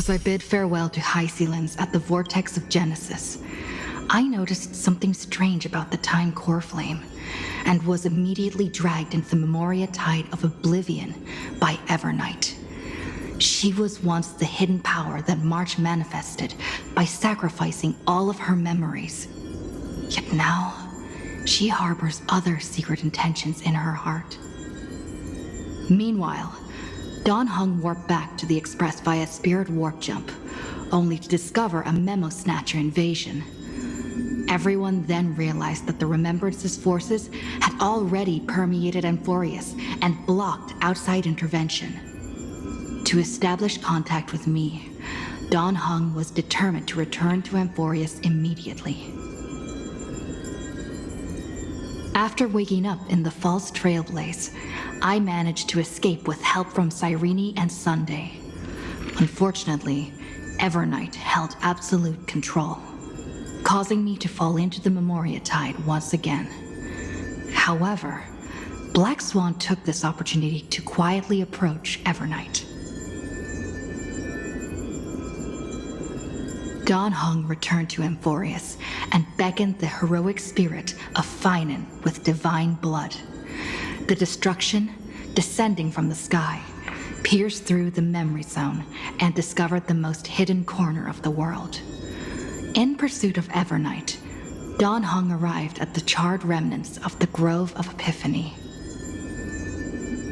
As I bid farewell to High Sealands at the vortex of Genesis, I noticed something strange about the time core flame, and was immediately dragged into the Memoria Tide of Oblivion by Evernight. She was once the hidden power that March manifested by sacrificing all of her memories. Yet now, she harbors other secret intentions in her heart. Meanwhile, Dawn Hung warped back to the Express via spirit warp jump, only to discover a memo snatcher invasion. Everyone then realized that the Remembrance's forces had already permeated Amphorius and blocked outside intervention. To establish contact with me, Dawn Hung was determined to return to Amphorius immediately. After waking up in the false trailblaze, I managed to escape with help from Cyrene and Sunday. Unfortunately, Evernight held absolute control, causing me to fall into the Memoria Tide once again. However, Black Swan took this opportunity to quietly approach Evernight. Dawn Hung returned to Amphorius and beckoned the heroic spirit of Finan with divine blood. The destruction, descending from the sky, pierced through the memory zone and discovered the most hidden corner of the world. In pursuit of Evernight, Dawn Hung arrived at the charred remnants of the Grove of Epiphany.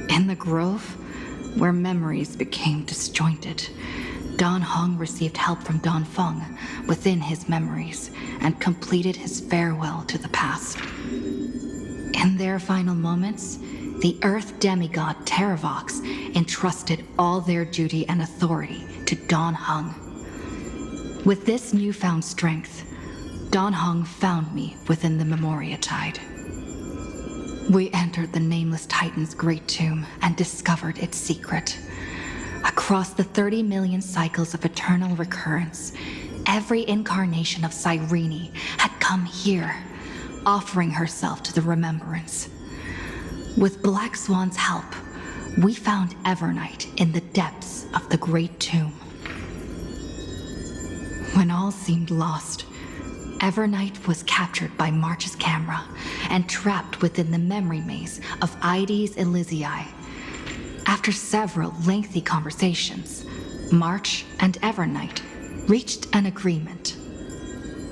In the grove, where memories became disjointed, Dawn Hung received help from Dawn Feng within his memories and completed his farewell to the past. In their final moments, the Earth demigod Terravox entrusted all their duty and authority to Dawn Hung. With this newfound strength, Dawn Hung found me within the Memoria Tide. We entered the Nameless Titan's great tomb and discovered its secret. Across the 30 million cycles of eternal recurrence, every incarnation of Cyrene had come here, offering herself to the Remembrance. With Black Swan's help, we found Evernight in the depths of the Great Tomb. When all seemed lost, Evernight was captured by March's camera and trapped within the memory maze of Ides Elysiae. After several lengthy conversations, March and Evernight reached an agreement.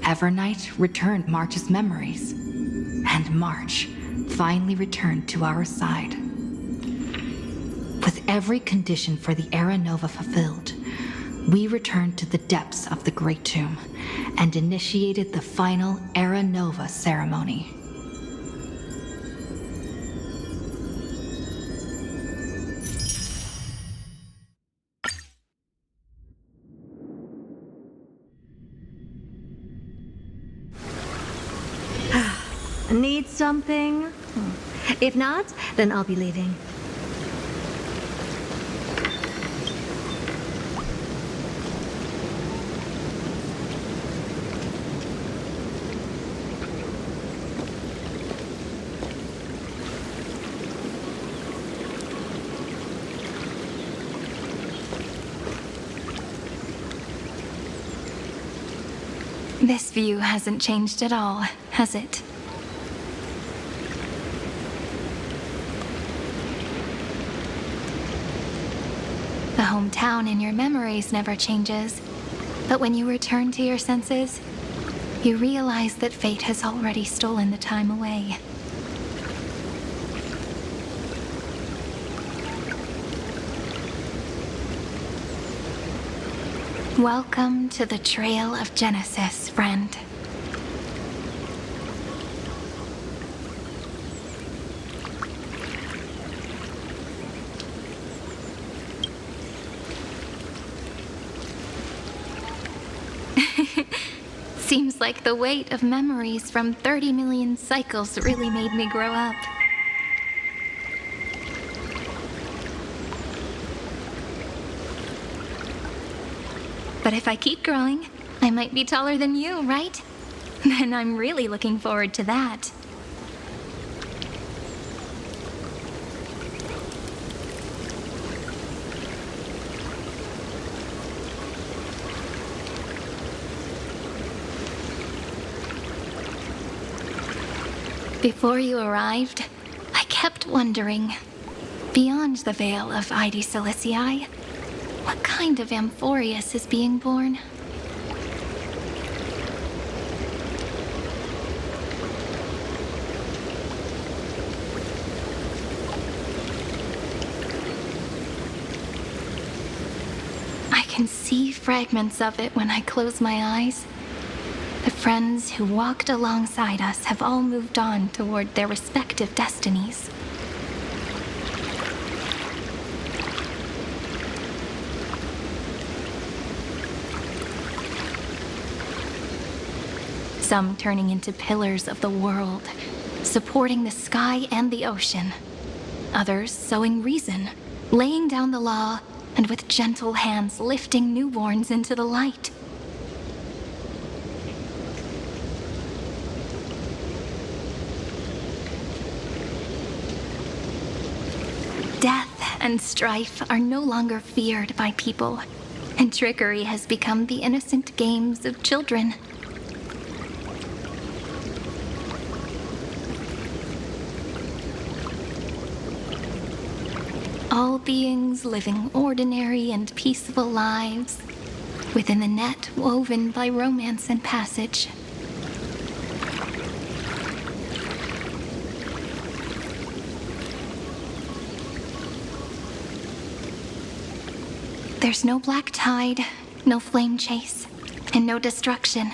Evernight returned March's memories, and March finally returned to our side. With every condition for the Era Nova fulfilled, we returned to the depths of the Great Tomb and initiated the final Era Nova ceremony. Need something? If not, then I'll be leaving. This view hasn't changed at all, has it? The hometown in your memories never changes, but when you return to your senses, you realize that fate has already stolen the time away. Welcome to the Trail of Genesis, friend. Seems like the weight of memories from 30 million cycles really made me grow up. But if I keep growing, I might be taller than you, right? Then I'm really looking forward to that. Before you arrived, I kept wondering, beyond the veil of Ide Silicii, what kind of Amphorius is being born? I can see fragments of it when I close my eyes. The friends who walked alongside us have all moved on toward their respective destinies. Some turning into pillars of the world, supporting the sky and the ocean. Others sowing reason, laying down the law, and with gentle hands lifting newborns into the light. Death and strife are no longer feared by people, and trickery has become the innocent games of children. All beings living ordinary and peaceful lives within the net woven by romance and passage. There's no black tide, no flame chase, and no destruction.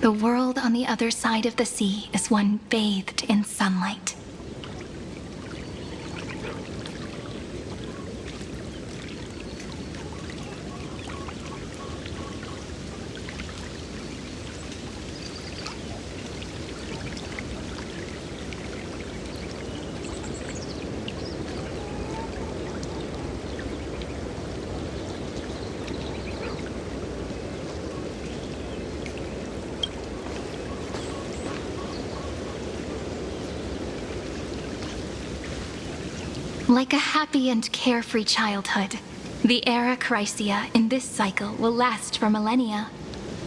The world on the other side of the sea is one bathed in sunlight. Like a happy and carefree childhood, the era Chrysia in this cycle will last for millennia,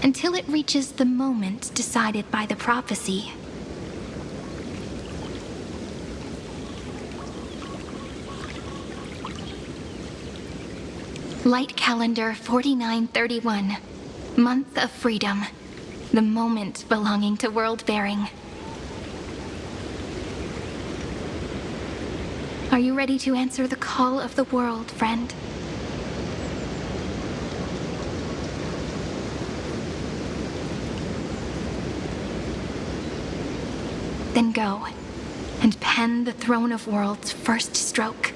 until it reaches the moment decided by the prophecy. Light calendar 4931, month of freedom, the moment belonging to world-bearing. Are you ready to answer the call of the world, friend? Then go, and pen the Throne of Worlds' first stroke,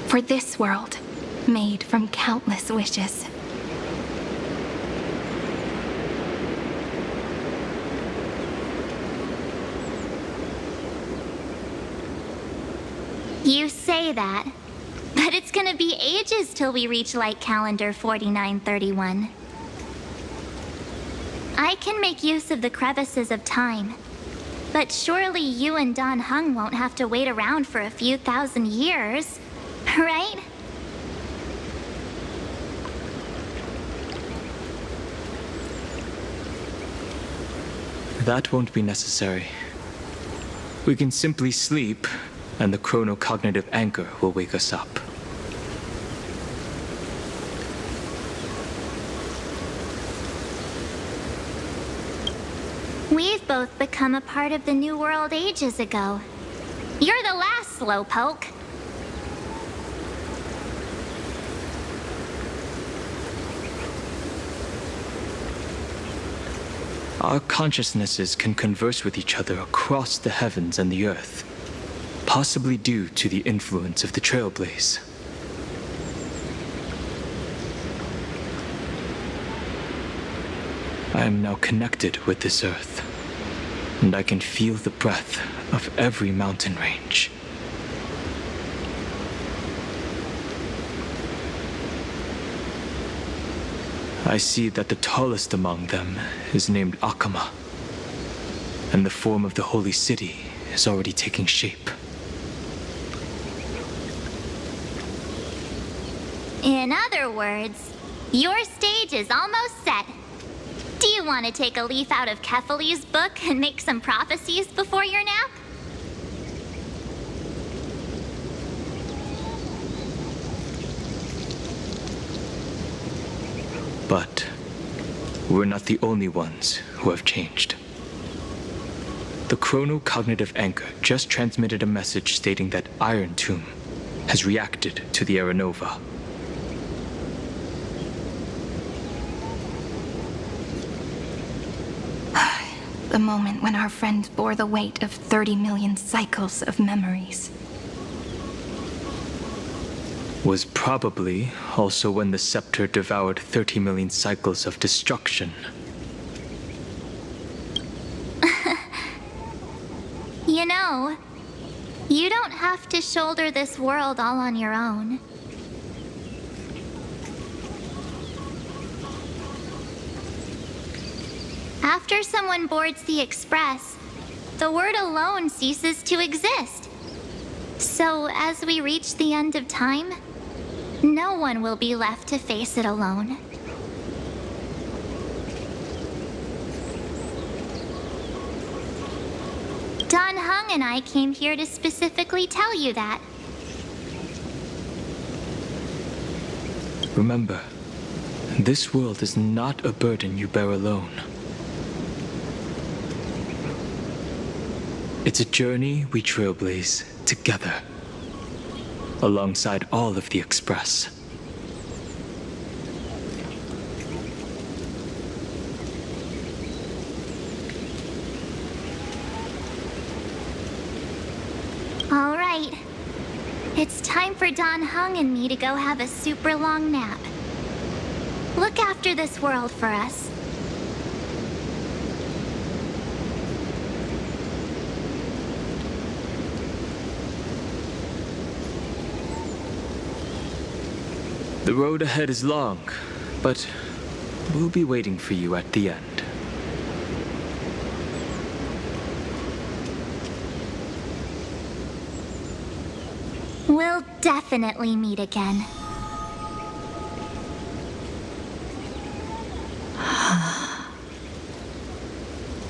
for this world, made from countless wishes. You say that, but it's gonna be ages till we reach light calendar 4931. I can make use of the crevices of time, but surely you and Don Hung won't have to wait around for a few thousand years, right? That won't be necessary. We can simply sleep, and the chronocognitive anchor will wake us up. We've both become a part of the New World ages ago. You're the last slowpoke. Our consciousnesses can converse with each other across the heavens and the earth, possibly due to the influence of the Trailblaze. I am now connected with this earth, and I can feel the breath of every mountain range. I see that the tallest among them is named Akama, and the form of the holy city is already taking shape. In other words, your stage is almost set. Do you want to take a leaf out of Kefali's book and make some prophecies before your nap? But we're not the only ones who have changed. The chronocognitive anchor just transmitted a message stating that Iron Tomb has reacted to the Aeronova. The moment when our friend bore the weight of 30 million cycles of memories. Was probably also when the scepter devoured 30 million cycles of destruction. You know, you don't have to shoulder this world all on your own. After someone boards the Express, the word alone ceases to exist. So as we reach the end of time, no one will be left to face it alone. Don Hung and I came here to specifically tell you that. Remember, this world is not a burden you bear alone. It's a journey we trailblaze together, alongside all of the Express. All right. It's time for Don Hung and me to go have a super long nap. Look after this world for us. The road ahead is long, but we'll be waiting for you at the end. We'll definitely meet again.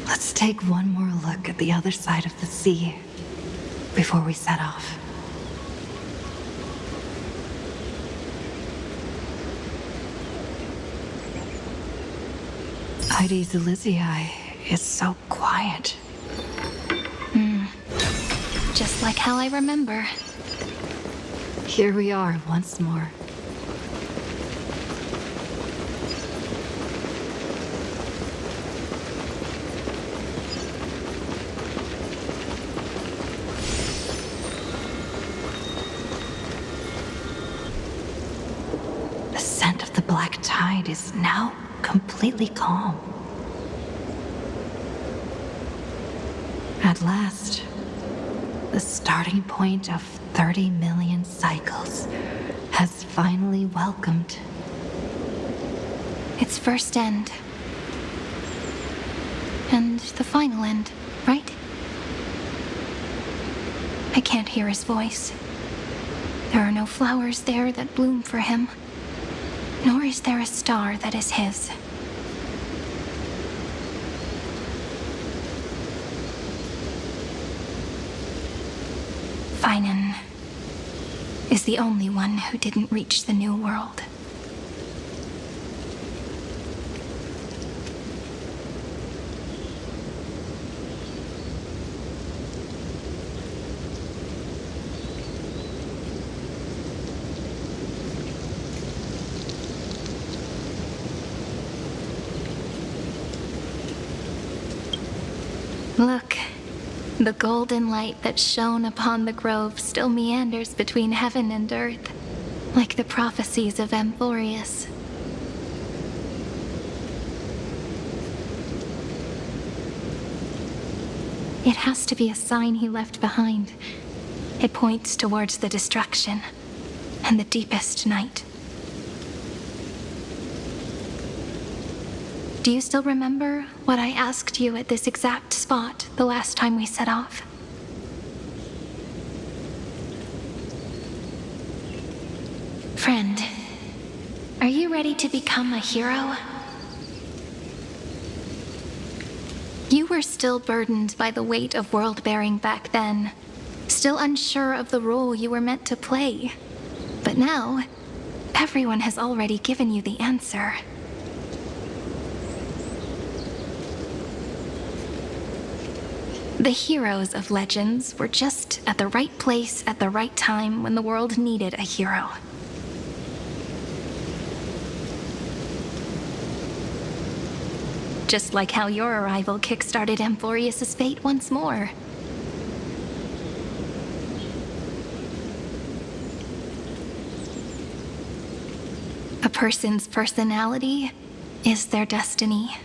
Let's take one more look at the other side of the sea before we set off. Heidi's Elysiae is so quiet. Just like how I remember. Here we are once more. The scent of the black tide is now completely calm. At last, the starting point of 30 million cycles has finally welcomed. Its first end. And the final end, right? I can't hear his voice. There are no flowers there that bloom for him. Nor is there a star that is his. Finan is the only one who didn't reach the new world. Look. The golden light that shone upon the grove still meanders between heaven and earth, like the prophecies of Amphorius. It has to be a sign he left behind. It points towards the destruction and the deepest night. Do you still remember what I asked you at this exact spot the last time we set off? Friend, are you ready to become a hero? You were still burdened by the weight of world-bearing back then, still unsure of the role you were meant to play. But now, everyone has already given you the answer. The heroes of legends were just at the right place at the right time when the world needed a hero. Just like how your arrival kickstarted Amphorius' fate once more. A person's personality is their destiny.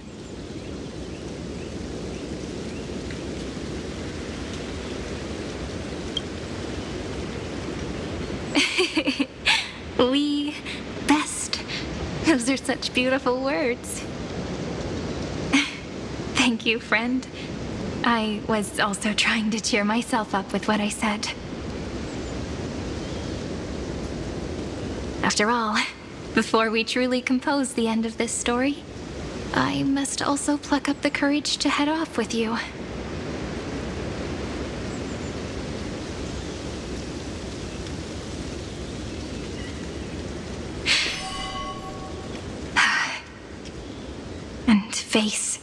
We best. Those are such beautiful words. Thank you, friend. I was also trying to cheer myself up with what I said. After all, before we truly compose the end of this story, I must also pluck up the courage to head off with you. And face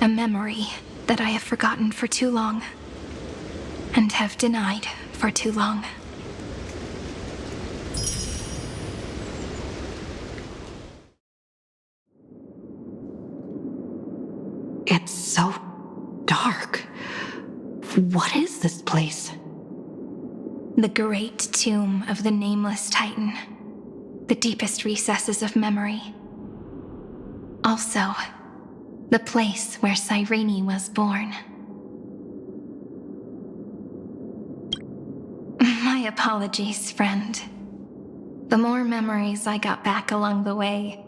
a memory that I have forgotten for too long, and have denied for too long. It's so dark. What is this place? The great tomb of the nameless Titan. The deepest recesses of memory. Also, the place where Cyrene was born. My apologies, friend. The more memories I got back along the way,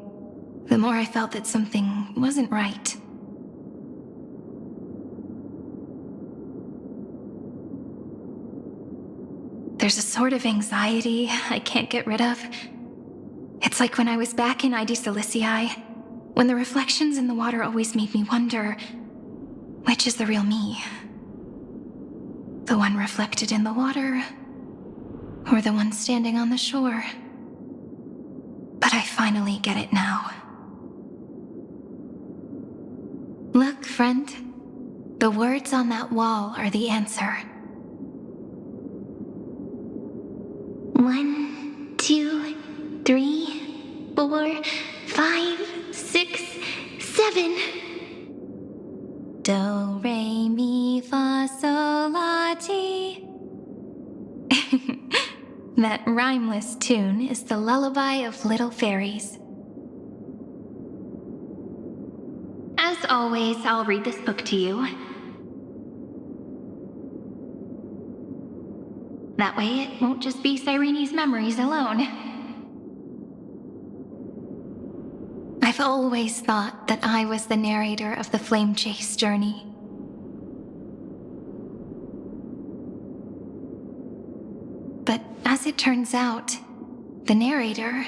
the more I felt that something wasn't right. There's a sort of anxiety I can't get rid of. It's like when I was back in ID Silicii, when the reflections in the water always made me wonder, which is the real me? The one reflected in the water, or the one standing on the shore? But I finally get it now. Look, friend. The words on that wall are the answer. 1, 2, 3, 4, 5, 6, 7. Do, re, mi, fa, sol, la, ti. That rhymeless tune is the lullaby of little fairies. As always, I'll read this book to you. That way it won't just be Cyrene's memories alone. I've always thought that I was the narrator of the Flame Chase journey. But as it turns out, the narrator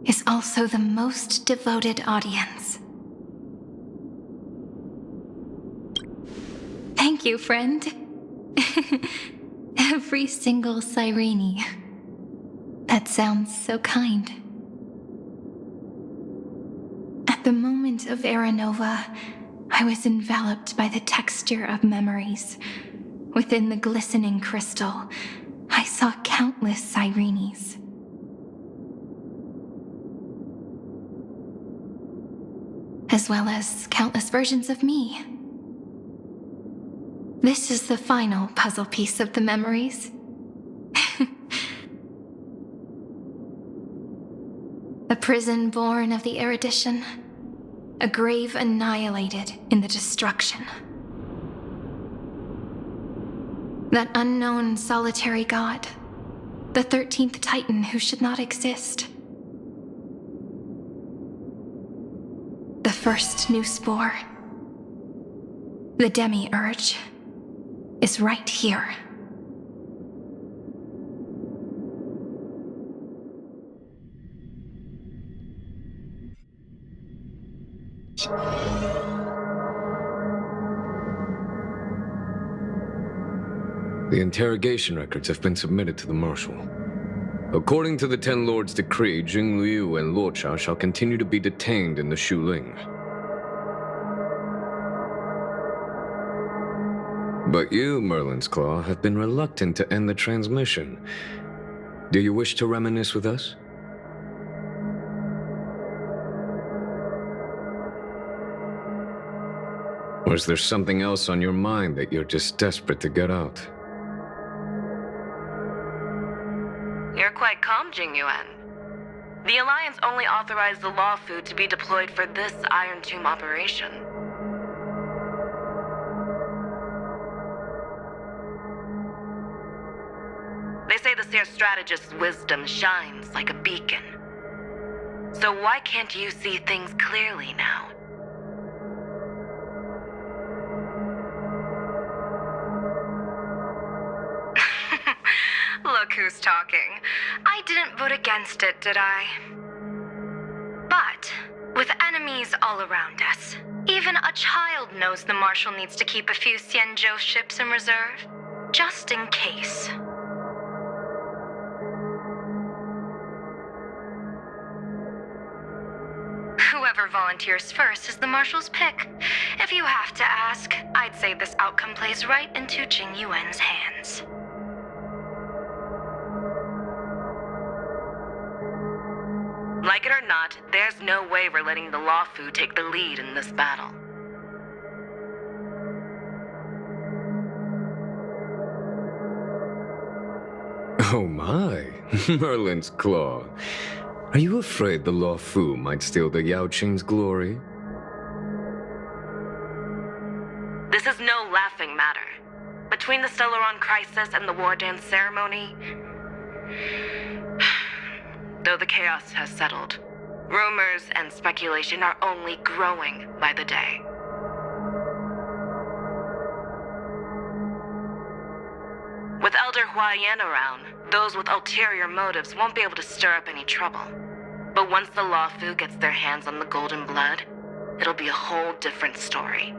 is also the most devoted audience. Thank you, friend. Every single Cyrene. That sounds so kind. At the moment of Aranova, I was enveloped by the texture of memories. Within the glistening crystal, I saw countless Cyrenes. As well as countless versions of me. This is the final puzzle piece of the memories. A prison born of the erudition. A grave annihilated in the destruction. That unknown solitary god. The 13th Titan who should not exist. The first new spore. The demiurge is right here. The interrogation records have been submitted to the Marshal. According to the Ten Lords' decree, Jing Liu and Luocha shall continue to be detained in the Shuling. But you, Merlin's Claw, have been reluctant to end the transmission. Do you wish to reminisce with us? Or is there something else on your mind that you're just desperate to get out? You're quite calm, Jingyuan. The Alliance only authorized the Law Fu to be deployed for this Iron Tomb operation. They say the Seer Strategist's wisdom shines like a beacon. So why can't you see things clearly now? Look who's talking. I didn't vote against it, did I? But, with enemies all around us, even a child knows the Marshal needs to keep a few Xianzhou ships in reserve, just in case. Whoever volunteers first is the Marshal's pick. If you have to ask, I'd say this outcome plays right into Jing Yuan's hands. Like it or not, there's no way we're letting the Law Fu take the lead in this battle. Oh my, Merlin's Claw. Are you afraid the Law Fu might steal the Yao Qing's glory? This is no laughing matter. Between the Stellaron crisis and the War Dance ceremony, though the chaos has settled, rumors and speculation are only growing by the day. With Elder Huaiyan around, those with ulterior motives won't be able to stir up any trouble. But once the Law Fu gets their hands on the Golden Blood, it'll be a whole different story.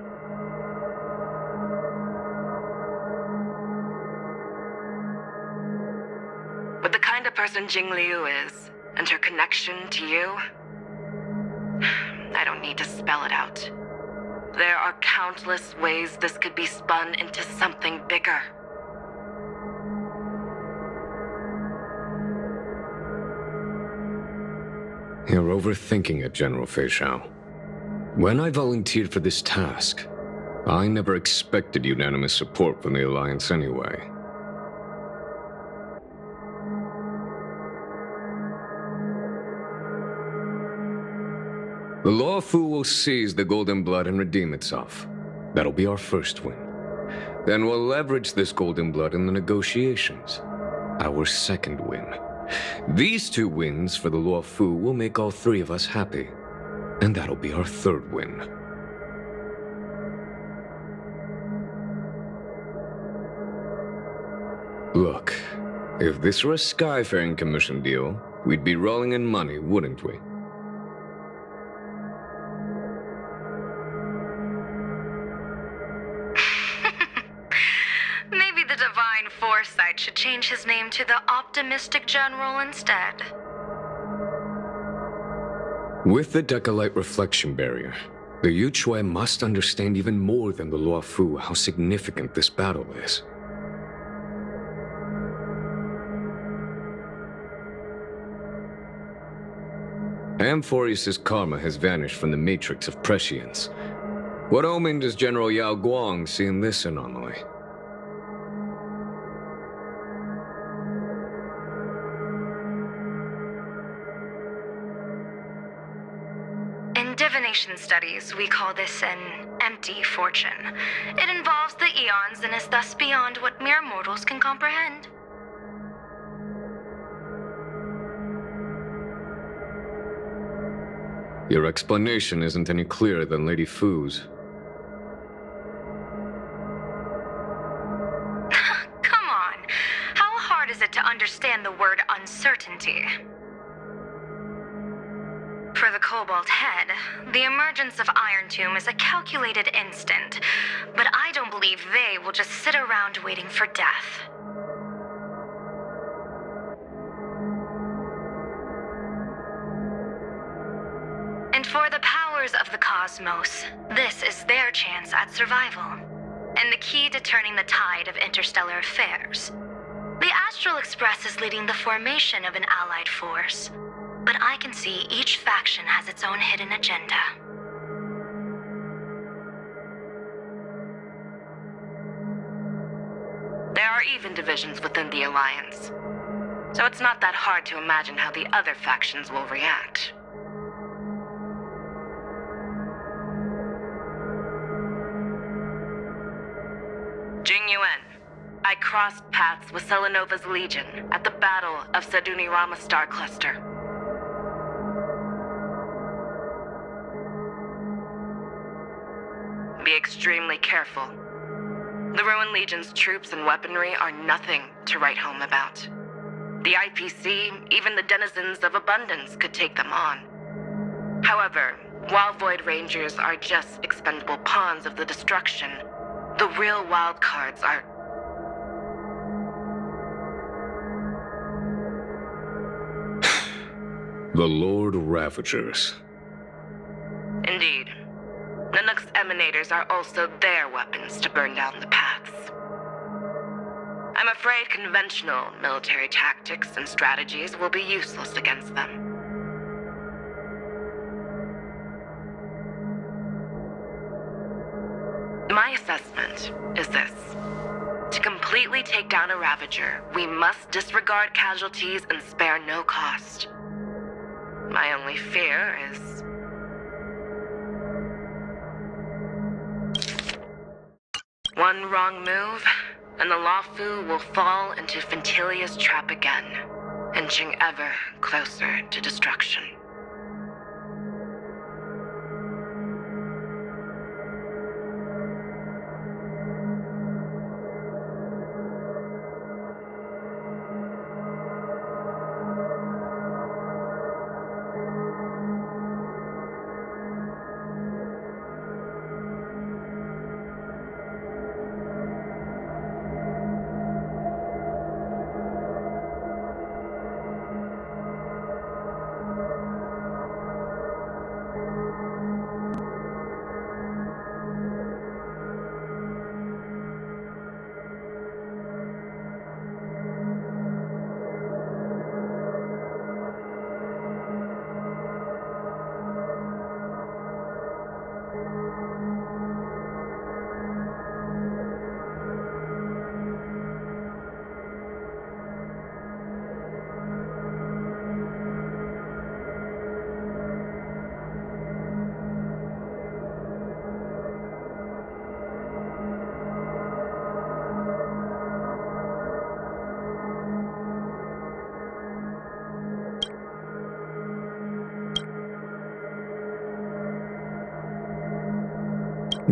With the kind of person Jing Liu is, and her connection to you, I don't need to spell it out. There are countless ways this could be spun into something bigger. You're overthinking it, General Fei Shao. When I volunteered for this task, I never expected unanimous support from the Alliance anyway. The Law Fu will seize the Golden Blood and redeem itself. That'll be our first win. Then we'll leverage this Golden Blood in the negotiations. Our second win. These two wins for the Law Fu will make all three of us happy. And that'll be our third win. Look, if this were a Skyfaring Commission deal, we'd be rolling in money, wouldn't we? Maybe the Divine Foresight should change his name to the Optimistic General instead. With the Decalite reflection barrier, the Yuchue must understand even more than the Law Fu how significant this battle is. Amphorius' karma has vanished from the matrix of prescience. What omen does General Yao Guang see in this anomaly? In divination studies, we call this an empty fortune. It involves the eons and is thus beyond what mere mortals can comprehend. Your explanation isn't any clearer than Lady Fu's. Come on. How hard is it to understand the word uncertainty? For the Cobalt Head, the emergence of Iron Tomb is a calculated instant, but I don't believe believe they will just sit around waiting for death. And for the powers of the cosmos, this is their chance at survival, and the key to turning the tide of interstellar affairs. The Astral Express is leading the formation of an allied force, but I can see each faction has its own hidden agenda. There are even divisions within the Alliance, so it's not that hard to imagine how the other factions will react. Jing Yuan, I crossed paths with Selenova's Legion at the Battle of Sadunirama Star Cluster. Be extremely careful. The Rowan Legion's troops and weaponry are nothing to write home about. The IPC, even the denizens of abundance, could take them on. However, while Void Rangers are just expendable pawns of the destruction, the real wild cards are... The Lord Ravagers. Indeed. Nanook's emanators are also their weapons to burn down the paths. I'm afraid conventional military tactics and strategies will be useless against them. My assessment is this. To completely take down a Ravager, we must disregard casualties and spare no cost. My only fear is... one wrong move, and the Lawfu will fall into Fintilia's trap again, inching ever closer to destruction.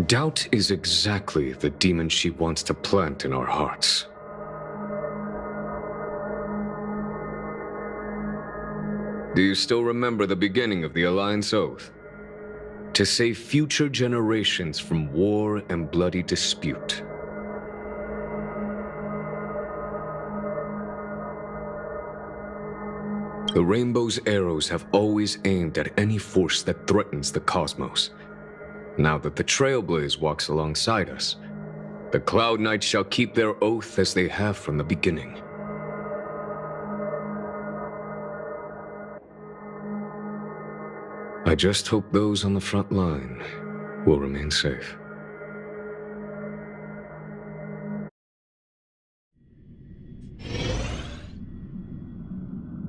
Doubt is exactly the demon she wants to plant in our hearts. Do you still remember the beginning of the Alliance Oath? To save future generations from war and bloody dispute. The Rainbow's arrows have always aimed at any force that threatens the cosmos. Now that the Trailblaze walks alongside us, the Cloud Knights shall keep their oath as they have from the beginning. I just hope those on the front line will remain safe.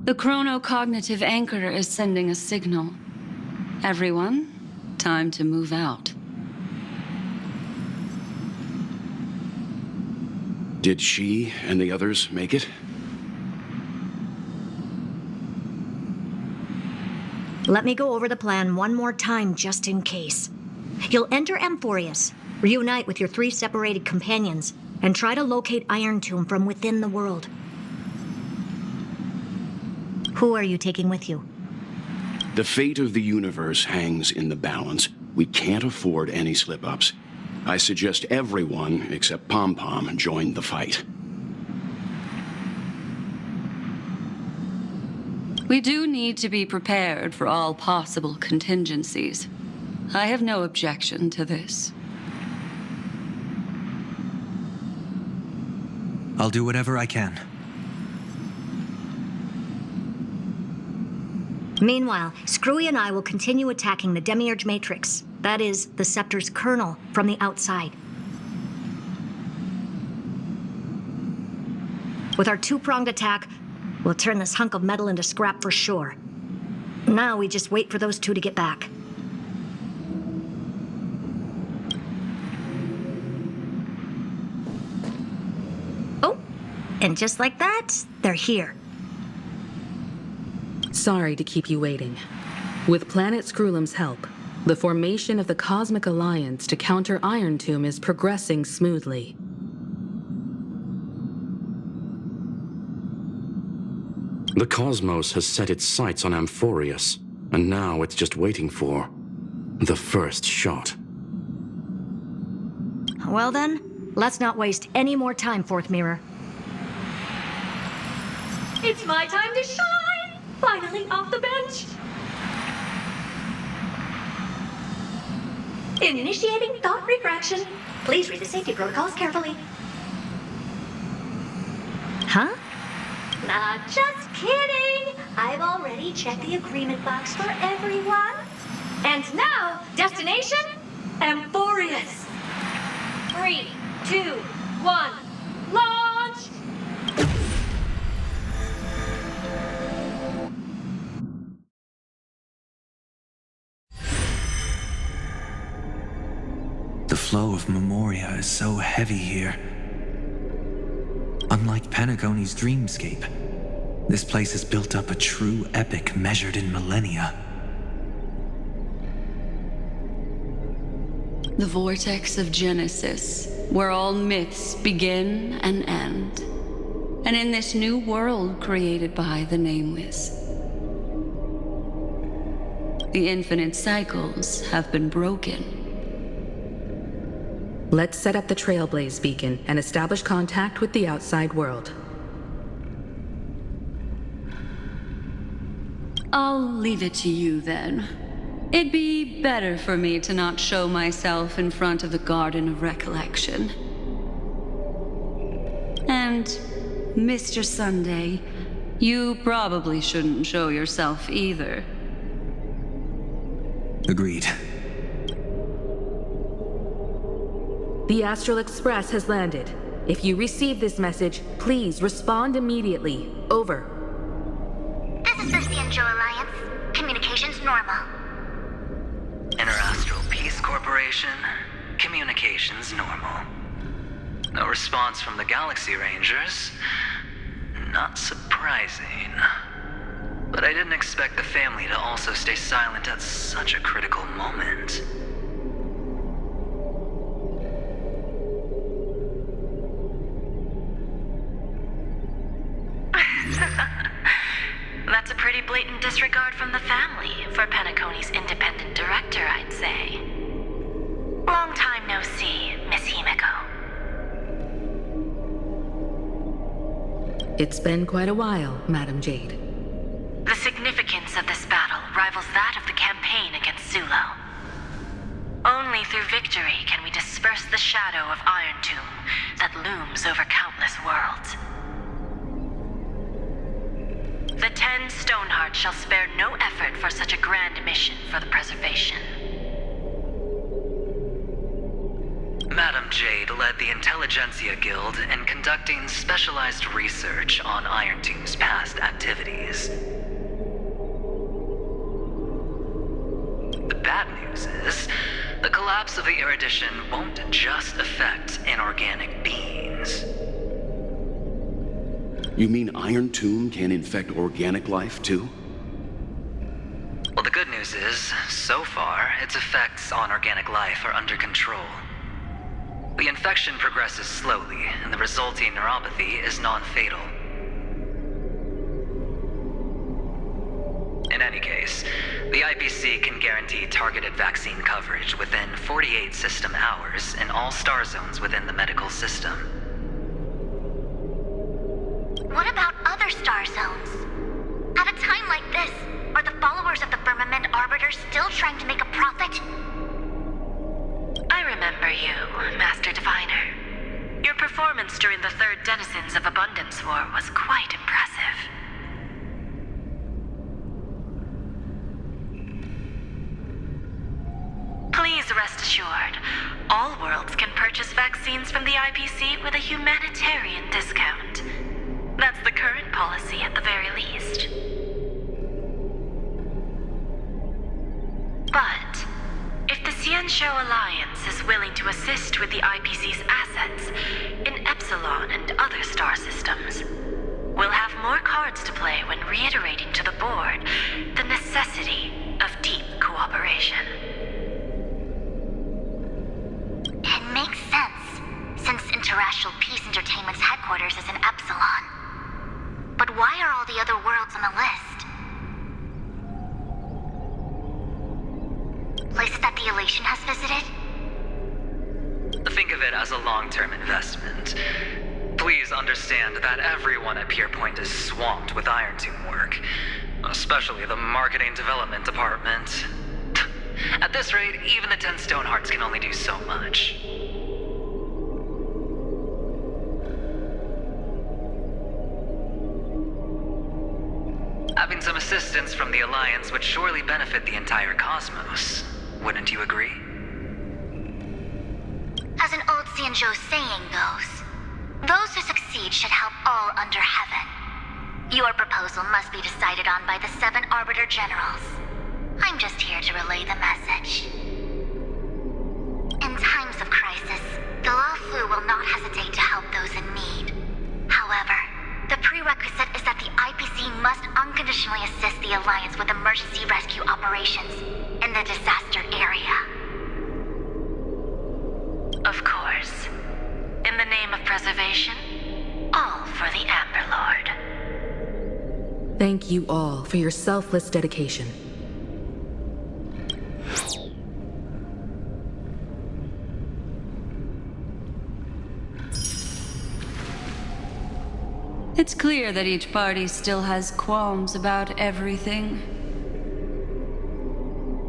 The chronocognitive anchor is sending a signal. Everyone, time to move out. Did she and the others make it? Let me go over the plan one more time just in case. You'll enter Amphorius, reunite with your 3 separated companions, and try to locate Iron Tomb from within the world. Who are you taking with you? The fate of the universe hangs in the balance. We can't afford any slip-ups. I suggest everyone except Pom Pom join the fight. We do need to be prepared for all possible contingencies. I have no objection to this. I'll do whatever I can. Meanwhile, Screwy and I will continue attacking the Demiurge Matrix. That is, the Scepter's kernel, from the outside. With our two-pronged attack, we'll turn this hunk of metal into scrap for sure. Now we just wait for those two to get back. Oh, and just like that, they're here. Sorry to keep you waiting. With Planet Screwlum's help, the formation of the Cosmic Alliance to counter Iron Tomb is progressing smoothly. The cosmos has set its sights on Amphorius, and now it's just waiting for the first shot. Well then, let's not waste any more time, Fourth Mirror. It's my time to shine! Finally off the bench! Initiating thought refraction. Please read the safety protocols carefully. Huh? Nah, just kidding! I've already checked the agreement box for everyone. And now, destination, Amphorius. 3, 2, 1, launch! The flow of Memoria is so heavy here. Unlike Penacony's dreamscape, this place has built up a true epic measured in millennia. The vortex of Genesis, where all myths begin and end. And in this new world created by the Nameless, the infinite cycles have been broken. Let's set up the Trailblaze beacon and establish contact with the outside world. I'll leave it to you then. It'd be better for me to not show myself in front of the Garden of Recollection. And, Mr. Sunday, you probably shouldn't show yourself either. Agreed. The Astral Express has landed. If you receive this message, please respond immediately. Over. This is the Cianjo Alliance. Communications normal. Interastral Peace Corporation. Communications normal. No response from the Galaxy Rangers. Not surprising. But I didn't expect the family to also stay silent at such a critical moment. That's a pretty blatant disregard from the family for Penacony's independent director, I'd say. Long time no see, Miss Himiko. It's been quite a while, Madam Jade. The significance of this battle rivals that of the campaign against Zulo. Only through victory can we disperse the shadow of Iron Tomb that looms over countless worlds. The 10 Stonehearts shall spare no effort for such a grand mission for the preservation. Madam Jade led the Intelligentsia Guild in conducting specialized research on Iron Tomb's past activities. The bad news is, the collapse of the Erudition won't just affect inorganic beings. You mean Iron Tomb can infect organic life, too? Well, the good news is, so far, its effects on organic life are under control. The infection progresses slowly, and the resulting neuropathy is non-fatal. In any any case, the IPC can guarantee targeted vaccine coverage within 48 system hours in all star zones within the medical system. What about other star zones? At a time like this, are the followers of the Firmament Arbiter still trying to make a profit? I remember you, Master Diviner. Your performance during the Third Denizens of Abundance War was quite impressive. Please rest assured, all worlds can purchase vaccines from the IPC with a humanitarian discount. That's the current policy at the very least. But if the Xianzhou Alliance is willing to assist with the IPC's assets in Epsilon and other star systems, we'll have more cards to play when reiterating to the board the necessity of deep cooperation. It makes sense, since Interracial Peace Entertainment's headquarters is in Epsilon. But why are all the other worlds on the list? Places that the Elation has visited? Think of it as a long-term investment. Please understand that everyone at Pierpoint is swamped with Iron Tomb work, especially the marketing development department. At this rate, even the 10 Stonehearts can only do so much. Having some assistance from the Alliance would surely benefit the entire cosmos. Wouldn't you agree? As an old Xianzhou saying goes, those who succeed should help all under heaven. Your proposal must be decided on by the 7 Arbiter Generals. I'm just here to relay the message. In times of crisis, the Luofu will not hesitate to help those in need. However, the prerequisite is that the IPC must unconditionally assist the Alliance with emergency rescue operations in the disaster area. Of course. In the name of preservation, all for the Amber Lord. Thank you all for your selfless dedication. It's clear that each party still has qualms about everything.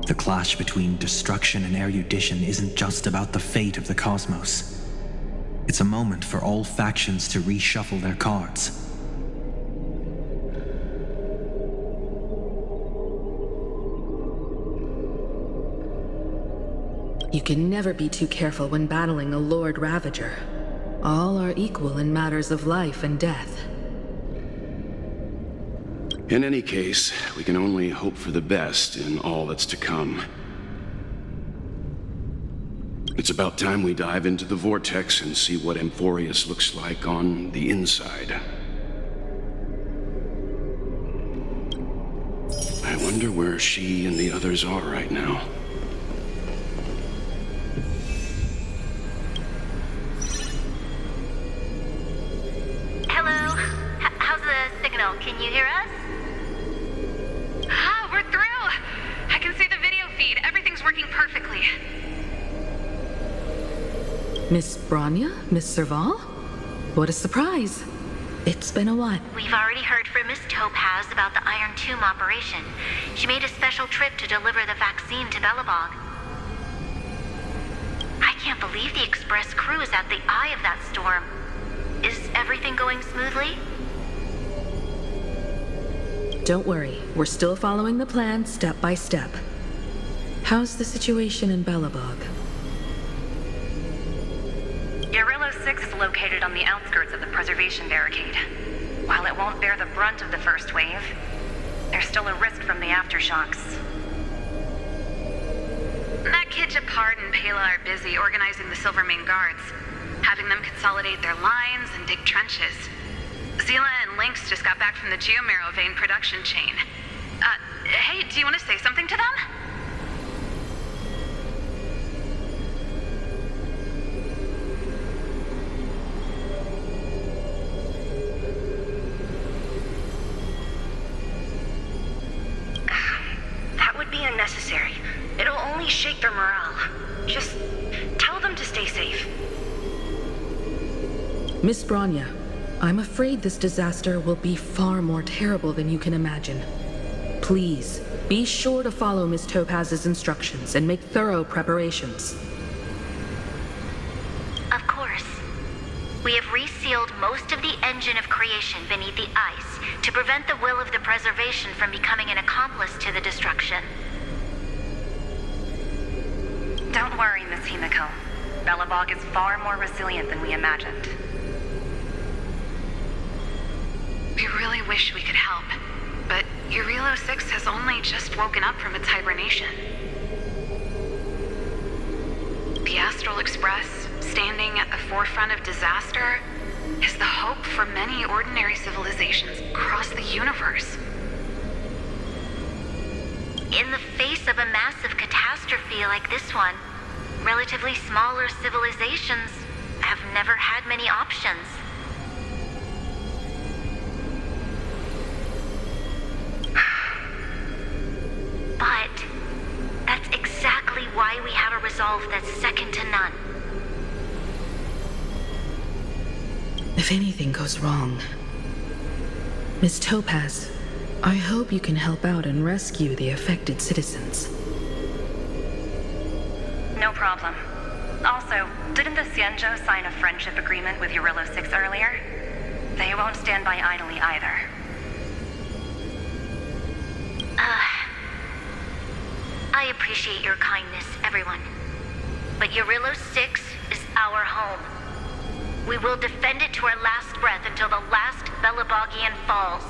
The clash between destruction and erudition isn't just about the fate of the cosmos. It's a moment for all factions to reshuffle their cards. You can never be too careful when battling a Lord Ravager. All are equal in matters of life and death. In any case, we can only hope for the best in all that's to come. It's about time we dive into the vortex and see what Amphorius looks like on the inside. I wonder where she and the others are right now. Hello? How's the signal? Can you hear us? Ah, we're through! I can see the video feed. Everything's working perfectly. Miss Branya? Miss Serval? What a surprise. It's been a while. We've already heard from Miss Topaz about the Iron Tomb operation. She made a special trip to deliver the vaccine to Belobog. I can't believe the Express crew is at the eye of that storm. Is everything going smoothly? Don't worry, we're still following the plan step by step. How's the situation in Belobog? Yarillo 6 is located on the outskirts of the preservation barricade. While it won't bear the brunt of the first wave, there's still a risk from the aftershocks. That kid Japard and Pela are busy organizing the Silvermane Guards, having them consolidate their lines and dig trenches. Zila and Lynx just got back from the Geomarrow vein production chain. Hey, do you want to say something to them? Miss Branya, I'm afraid this disaster will be far more terrible than you can imagine. Please, be sure to follow Miss Topaz's instructions and make thorough preparations. Of course. We have resealed most of the engine of creation beneath the ice to prevent the will of the preservation from becoming an accomplice to the destruction. Don't worry, Miss Himiko. Belobog is far more resilient than we imagined. We really wish we could help, but Urilo 6 has only just woken up from its hibernation. The Astral Express, standing at the forefront of disaster, is the hope for many ordinary civilizations across the universe. In the face of a massive catastrophe like this one, relatively smaller civilizations have never had many options. But that's exactly why we have a resolve that's second to none. If anything goes wrong, Miss Topaz, I hope you can help out and rescue the affected citizens. No problem. Also, didn't the Xianzhou sign a friendship agreement with Urilo 6 earlier? They won't stand by idly either. I appreciate your kindness, everyone. But Urilo 6 is our home. We will defend it to our last breath until the last Belabogian falls.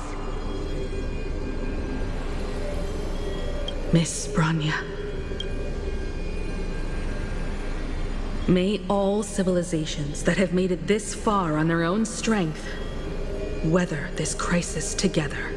Miss Branya. May all civilizations that have made it this far on their own strength weather this crisis together.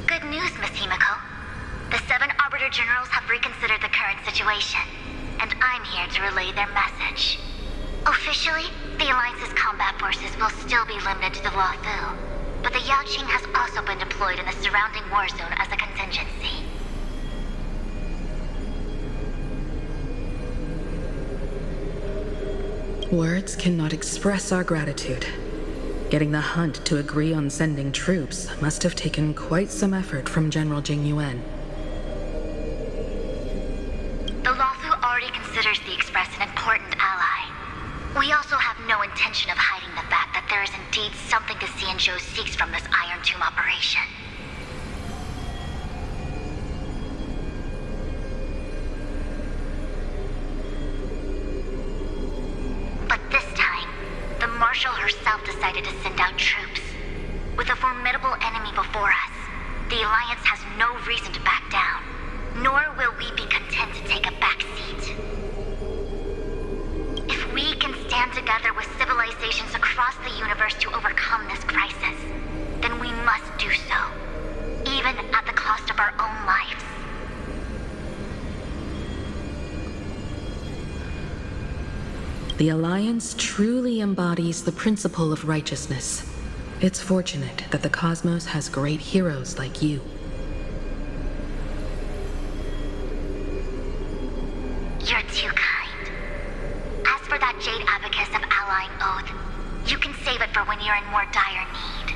Good news, Miss Himiko. The 7 Arbiter Generals have reconsidered the current situation, and I'm here to relay their message. Officially, the Alliance's combat forces will still be limited to the Luofu, but the Yaoqing has also been deployed in the surrounding war zone as a contingency. Words cannot express our gratitude. Getting the Hunt to agree on sending troops must have taken quite some effort from General Jing Yuan. The Luofu already considers the Express an important ally. We also have no intention of hiding the fact that there is indeed something the Xianzhou seeks from this Iron Tomb operation. But this time, the Marshal herself decided to send out troops. With a formidable enemy before us, the Alliance has no reason to back down, nor will we be content to take a back seat. If we can stand together with civilizations across the universe to overcome this crisis, then we must do so, even at the cost of our own lives. The Alliance truly embodies the principle of righteousness. It's fortunate that the cosmos has great heroes like you. You're too kind. As for that Jade Abacus of Allying Oath, you can save it for when you're in more dire need.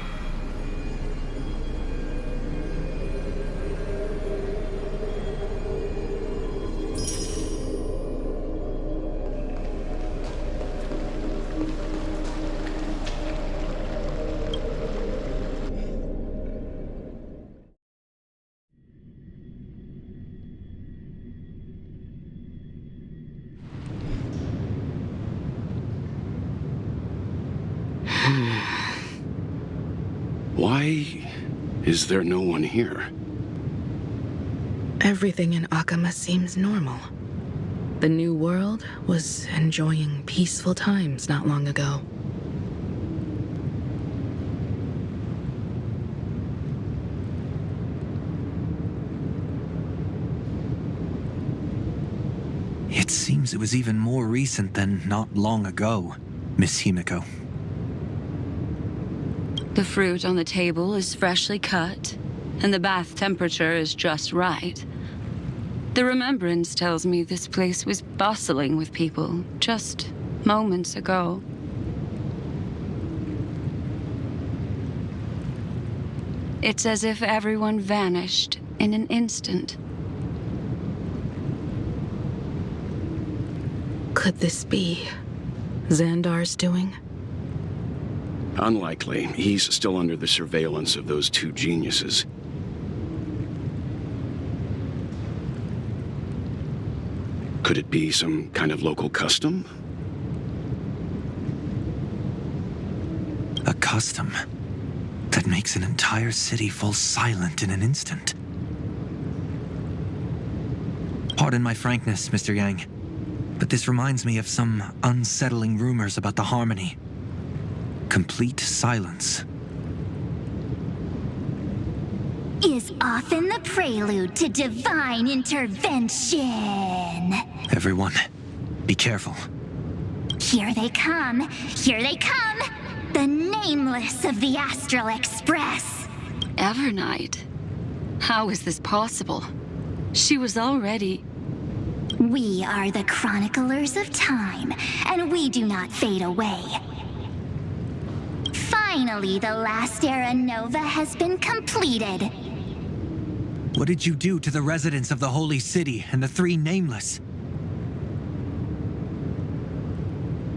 Why is there no one here? Everything in Akama seems normal. The New World was enjoying peaceful times not long ago. It seems seems it was even more recent than not long ago, Miss Himiko. The fruit on the table is freshly cut, and the bath temperature is just right. The remembrance tells me this place was bustling with people just moments ago. It's as if everyone vanished in an instant. Could this be Xandar's doing? Unlikely. He's still under the surveillance of those two geniuses. Could it be some kind of local custom? A custom that makes an entire city fall silent in an instant. Pardon my frankness, Mr. Yang, but this reminds me of some unsettling rumors about the Harmony. Complete silence. Is often the prelude to divine intervention. Everyone, be careful. Here they come. Here they come. The nameless of the Astral Express. Evernight? How is this possible? She was already... We are the chroniclers of time, and we do not fade away. Finally, the last era Nova has been completed. What did you do to the residents of the Holy City and the three Nameless?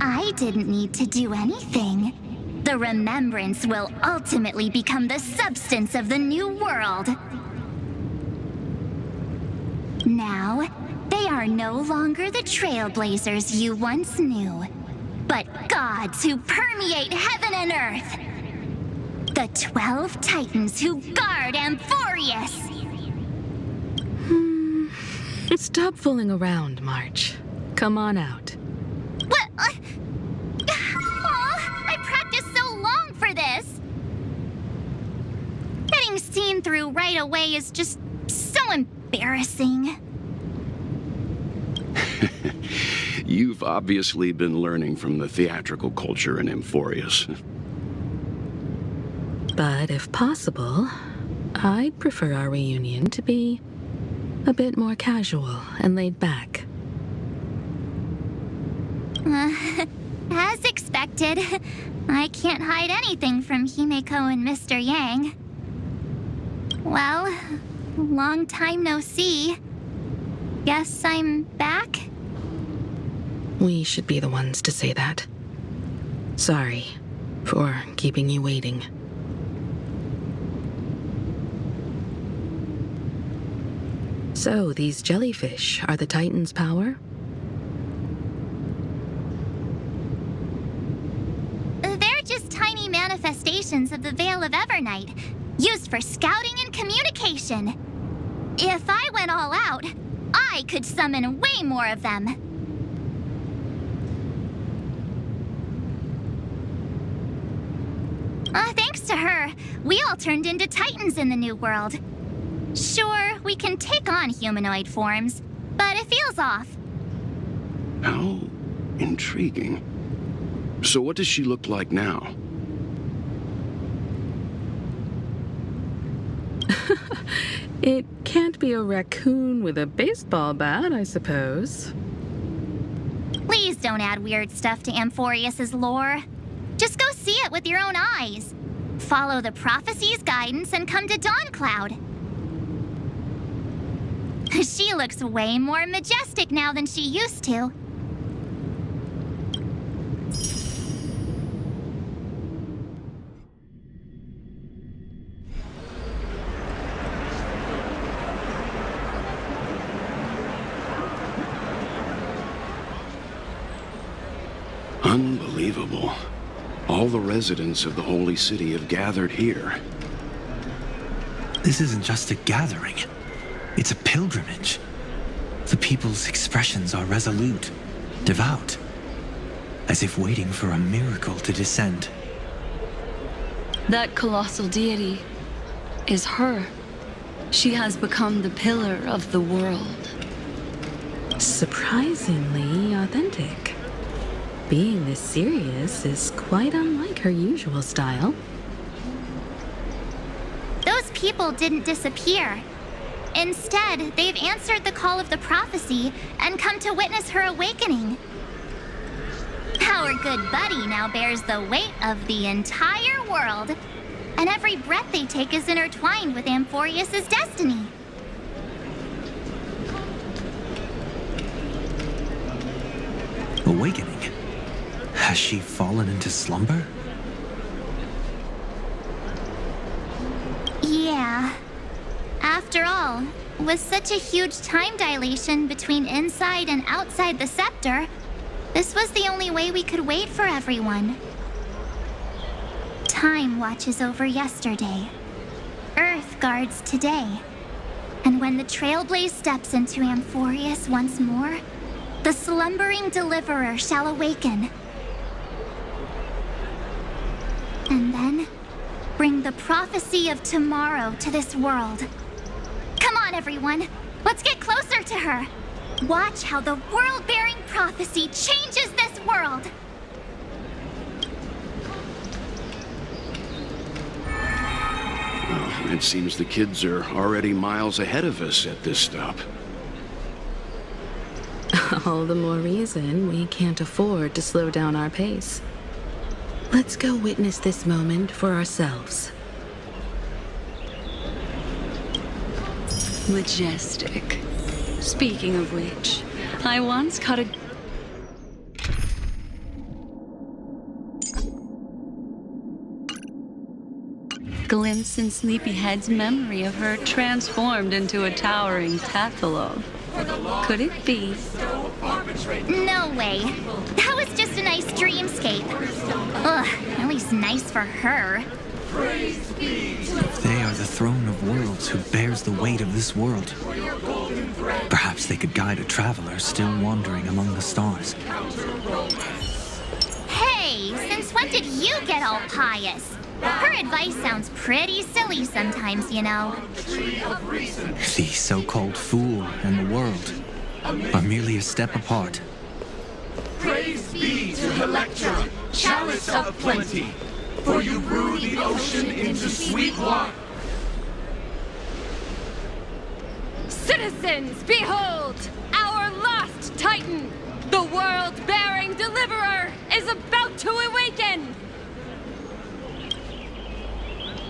I didn't need to do anything. The remembrance will ultimately become the substance of the new world. Now, they are no longer the trailblazers you once knew, but gods who permeate heaven and earth. The 12 Titans who guard Amphorius. Stop fooling around, March. Come on out. What? I practiced so long for this. Getting seen through right away is just so embarrassing. You've obviously been learning from the theatrical culture in Amphorius. But if possible, I'd prefer our reunion to be a bit more casual and laid back. As expected, I can't hide anything from Himeko and Mr. Yang. Well, long time no see. Guess I'm back? We should be the ones to say that. Sorry for keeping you waiting. So, these jellyfish are the Titan's power? They're just tiny manifestations of the Veil of Evernight, used for scouting and communication. If I went all out, I could summon way more of them. Thanks to her, we all turned into Titans in the new world. Sure, we can take on humanoid forms, but it feels off. How intriguing. So what does she look like now? It can't be a raccoon with a baseball bat, I suppose. Please don't add weird stuff to Amphorius's lore. Just go see it with your own eyes. Follow the prophecy's guidance and come to Dawncloud. She looks way more majestic now than she used to. Unbelievable. All the residents of the Holy City have gathered here. This isn't just a gathering. It's a pilgrimage. The people's expressions are resolute, devout, as if waiting for a miracle to descend. That colossal deity is her. She has become the pillar of the world. Surprisingly authentic. Being this serious is quite unlike her usual style. Those people didn't disappear. Instead, they've answered the call of the prophecy and come to witness her awakening. Our good buddy now bears the weight of the entire world, and every breath they take is intertwined with Amphorius' destiny. Awakening? Has she fallen into slumber? Yeah. After all, with such a huge time dilation between inside and outside the scepter, this was the only way we could wait for everyone. Time watches over yesterday. Earth guards today. And when the Trailblaze steps into Amphorius once more, the slumbering deliverer shall awaken. And then, bring the prophecy of tomorrow to this world. Come on, everyone. Let's get closer to her. Watch how the world-bearing prophecy changes this world. Well, it seems the kids are already miles ahead of us at this stop. All the more reason we can't afford to slow down our pace. Let's go witness this moment for ourselves. Majestic. Speaking of which, I once caught a glimpse in Sleepyhead's memory of her transformed into a towering Tathalov. Could it be? No way. That was just a nice dreamscape. Ugh, at least nice for her. They are the throne of worlds who bears the weight of this world. Perhaps they could guide a traveler still wandering among the stars. Hey, since when did you get all pious? Her advice sounds pretty silly sometimes, you know. The so-called fool and the world are merely a step apart. Praise be to Electra, chalice of plenty, for you brew the ocean into sweet wine. Citizens, behold! Our last Titan, the world-bearing deliverer, is about to awaken!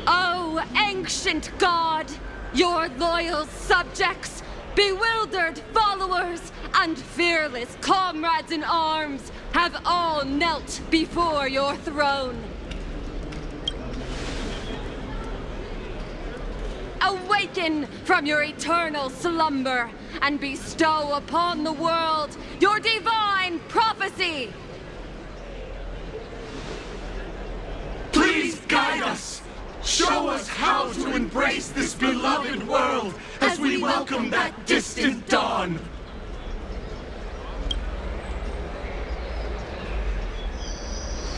Oh, ancient god, your loyal subjects, bewildered followers, and fearless comrades in arms have all knelt before your throne. Awaken from your eternal slumber and bestow upon the world your divine prophecy! Please guide us! Show us how to embrace this beloved world as we welcome that distant dawn!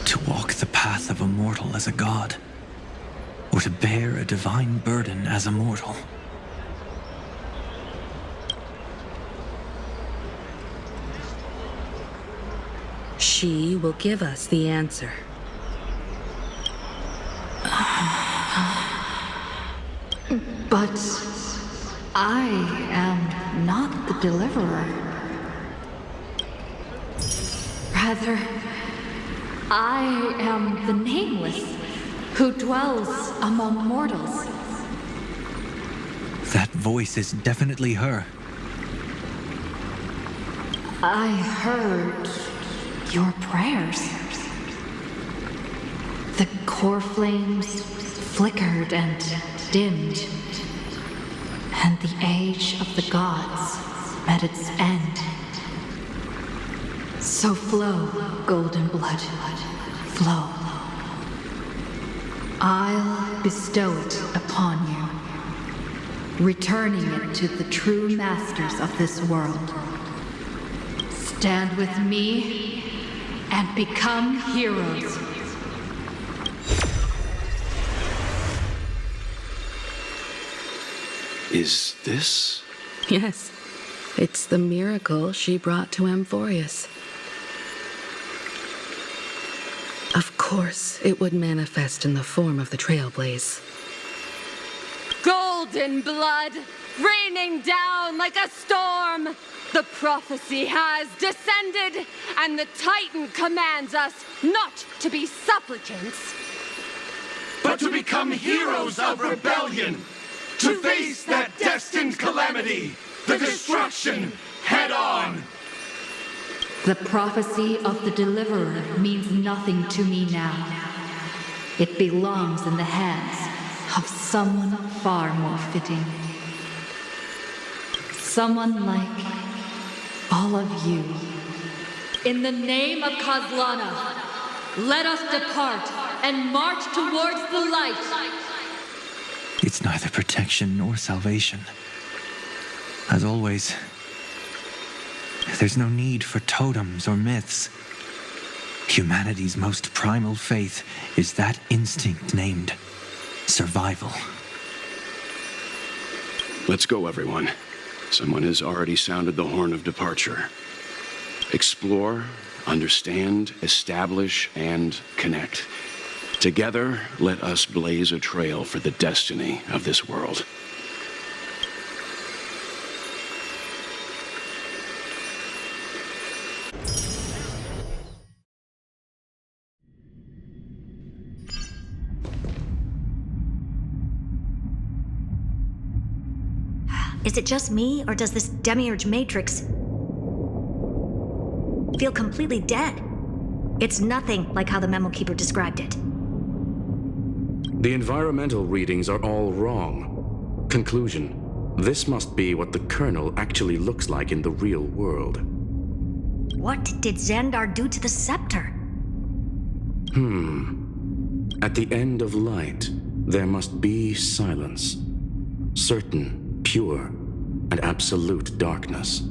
To walk the path of a mortal as a god, or to bear a divine burden as a mortal. She will give us the answer. But I am not the deliverer. Rather, I am the nameless who dwells among mortals. That voice is definitely her. I heard your prayers. The core flames flickered and dimmed, and the age of the gods met its end. So flow, golden blood, flow. I'll bestow it upon you, returning it to the true masters of this world. Stand with me and become heroes. Is this? Yes. It's the miracle she brought to Amphorius. Of course, it would manifest in the form of the Trailblaze. Golden blood, raining down like a storm. The prophecy has descended, and the Titan commands us not to be supplicants, but to become heroes of rebellion, to face that destined calamity, the destruction, head on. The prophecy of the Deliverer means nothing to me now. It belongs in the hands of someone far more fitting. Someone like all of you. In the name of Kozlana, let us depart and march towards the light. It's neither protection nor salvation. As always, there's no need for totems or myths. Humanity's most primal faith is that instinct named survival. Let's go, everyone. Someone has already sounded the horn of departure. Explore, understand, establish, and connect. Together, let us blaze a trail for the destiny of this world. Is it just me, or does this demiurge matrix feel completely dead? It's nothing like how the memo keeper described it. The environmental readings are all wrong. Conclusion: this must be what the kernel actually looks like in the real world. What did Xandar do to the scepter? At the end of light, there must be silence. Certain, pure, and absolute darkness.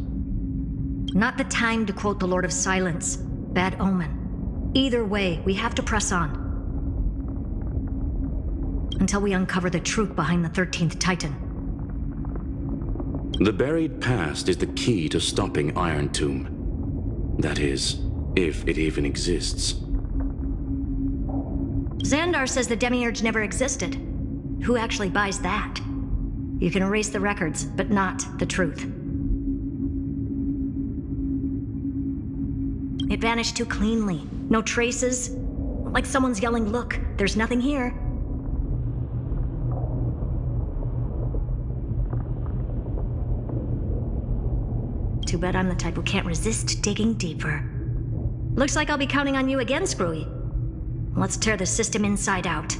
Not the time to quote the Lord of Silence. Bad omen. Either way, we have to press on. Until we uncover the truth behind the 13th Titan. The buried past is the key to stopping Iron Tomb. That is, if it even exists. Xandar says the demiurge never existed. Who actually buys that? You can erase the records, but not the truth. It vanished too cleanly. No traces. Like someone's yelling, "Look, there's nothing here." Too bad I'm the type who can't resist digging deeper. Looks like I'll be counting on you again, Screwy. Let's tear the system inside out.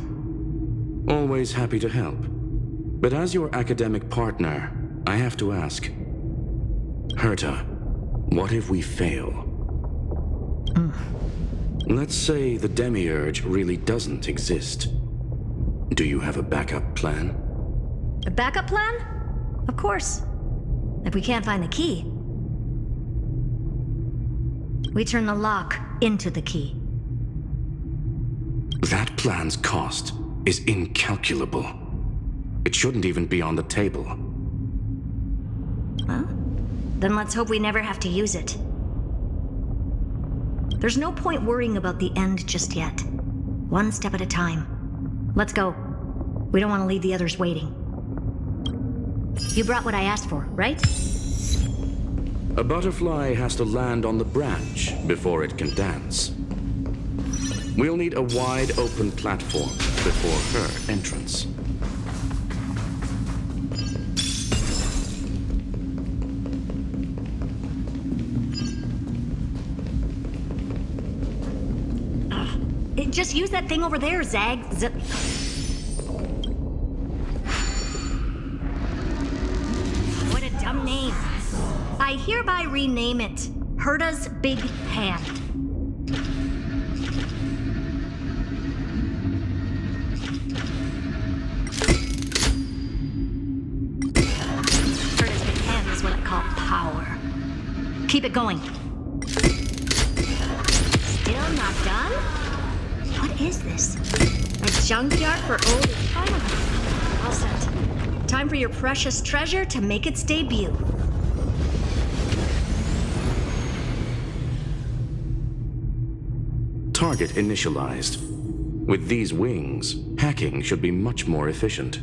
Always happy to help. But as your academic partner, I have to ask. Herta, what if we fail? Let's say the demiurge really doesn't exist. Do you have a backup plan? A backup plan? Of course. If we can't find the key, we turn the lock into the key. That plan's cost is incalculable. It shouldn't even be on the table. Well, then let's hope we never have to use it. There's no point worrying about the end just yet. One step at a time. Let's go. We don't want to leave the others waiting. You brought what I asked for, right? A butterfly has to land on the branch before it can dance. We'll need a wide open platform before her entrance. Just use that thing over there, Zag. What a dumb name. I hereby rename it Herta's Big Hand. Herta's Big Hand is what I call power. Keep it going. Still not done? What is this? A junkyard for old economy. All set. Time for your precious treasure to make its debut. Target initialized. With these wings, hacking should be much more efficient.